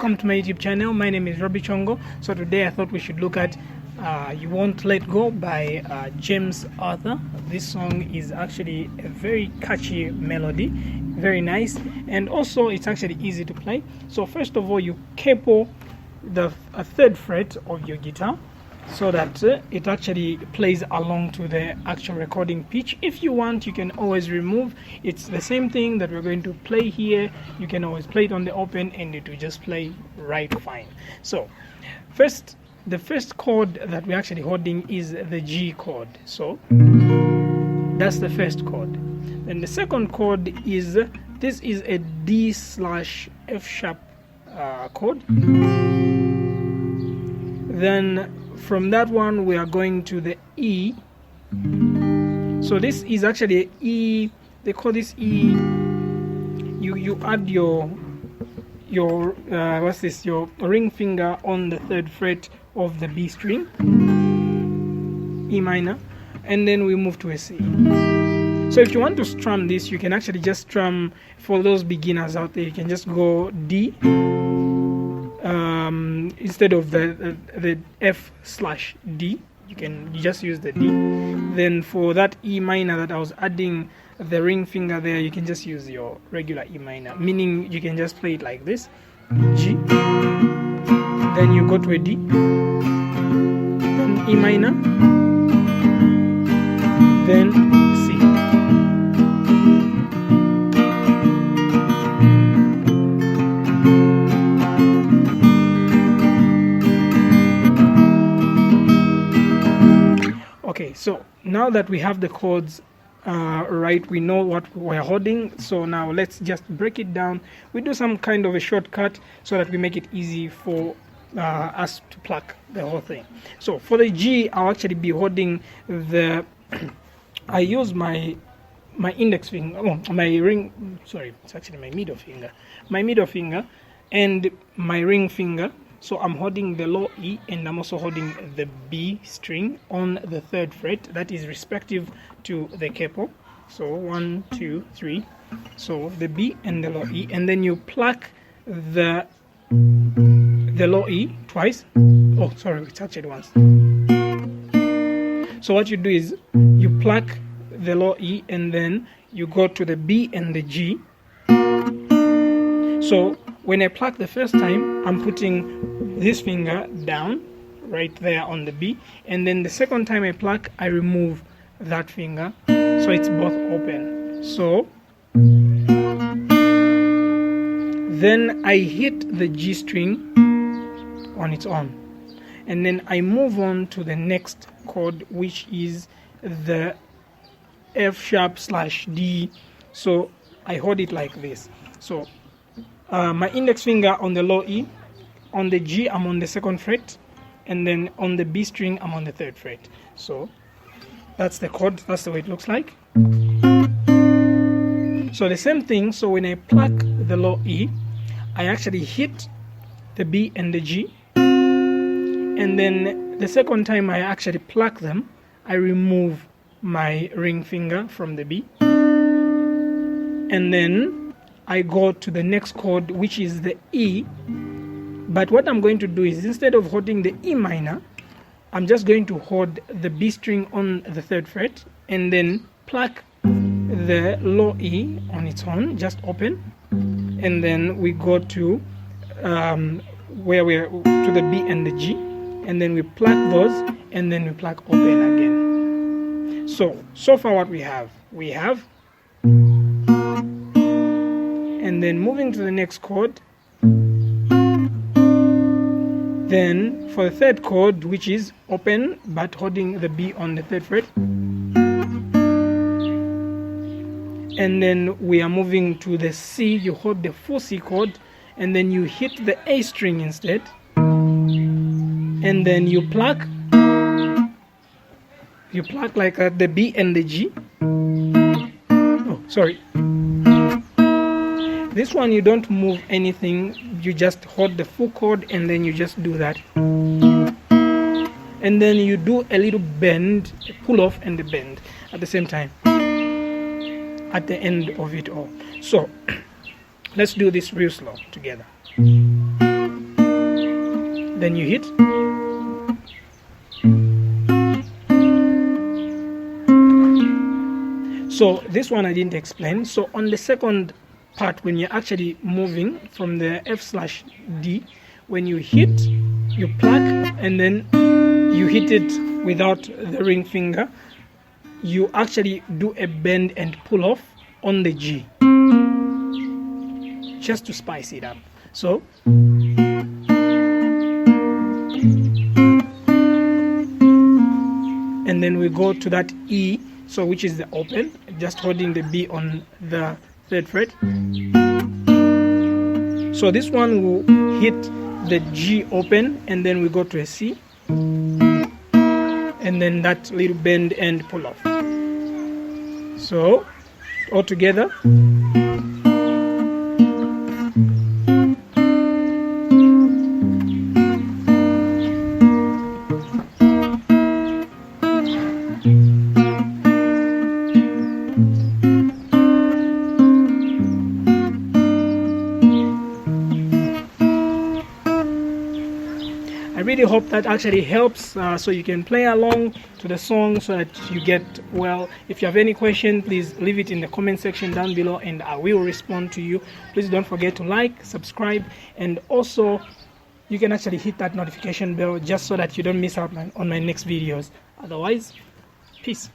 welcome to my YouTube channel. My name is Robbie Chongo. So today I thought we should look at You Won't Let Go by James Arthur. This song is actually a very catchy melody, very nice, and also it's actually easy to play. So first of all, you capo the third fret of your guitar so that it actually plays along to the actual recording pitch. If you want, you can always remove. It's the same thing that we're going to play here. You can always play it on the open and it will just play right fine. So the first chord that we're actually holding is the G chord. So that's the first chord. Then the second chord is, this is a D/F sharp chord. Then from that one we are going to the E. So this is actually an E. They call this E. You add your what's this? Your ring finger on the third fret of the B string, E minor, and then we move to a C. So if you want to strum this, you can actually just strum. For those beginners out there, you can just go D. Instead of the F/D, you just use the D. Then for that E minor that I was adding the ring finger there, you can just use your regular E minor, meaning you can just play it like this: G, then you go to a D, then E minor, then C. Okay, so now that we have the chords right, we know what we're holding. So now let's just break it down. We do some kind of a shortcut so that we make it easy for us to pluck the whole thing. So for the G, I'll actually be holding the I use my index finger, my ring, sorry, it's actually my middle finger and my ring finger. So I'm holding the low E and I'm also holding the B string on the third fret. That is respective to the capo. So 1, 2, 3. So the B and the low E, and then you pluck the low E twice. Oh, sorry, it's actually once. So what you do is you pluck the low E and then you go to the B and the G. So when I pluck the first time, I'm putting this finger down right there on the B, and then the second time I pluck, I remove that finger, so it's both open. So then I hit the G string on its own, and then I move on to the next chord, which is the F#/D. So I hold it like this. So my index finger on the low E, on the G I'm on the second fret, and then on the B string I'm on the third fret. So that's the chord, that's the way it looks like. So the same thing, so when I pluck the low E, I actually hit the B and the G, and then the second time I actually pluck them, I remove my ring finger from the B, and then I go to the next chord, which is the E. But what I'm going to do is, instead of holding the E minor, I'm just going to hold the B string on the third fret and then pluck the low E on its own, just open, and then we go to where we're to the B and the G, and then we pluck those, and then we pluck open again. So far what we have, and then moving to the next chord. Then for the third chord, which is open but holding the B on the third fret, and then we are moving to the C. You hold the full C chord and then you hit the A string instead, and then you pluck like the B and the G. Oh, sorry. This one you don't move anything, you just hold the full chord and then you just do that. And then you do a little bend, a pull off and a bend at the same time at the end of it all. So let's do this real slow together. then you hit. So this one I didn't explain. So on the second part, when you're actually moving from the F/D, when you hit, you pluck, and then you hit it without the ring finger, you actually do a bend and pull off on the G, just to spice it up. So and then we go to that E, so which is the open, just holding the B on the 3rd fret. So this one will hit the G open, and then we go to a C, and then that little bend and pull off. So all together. I really hope that actually helps, so you can play along to the song so that you get well. If you have any question, please leave it in the comment section down below and I will respond to you. Please don't forget to like, subscribe, and also you can actually hit that notification bell just so that you don't miss out on my next videos. Otherwise, peace.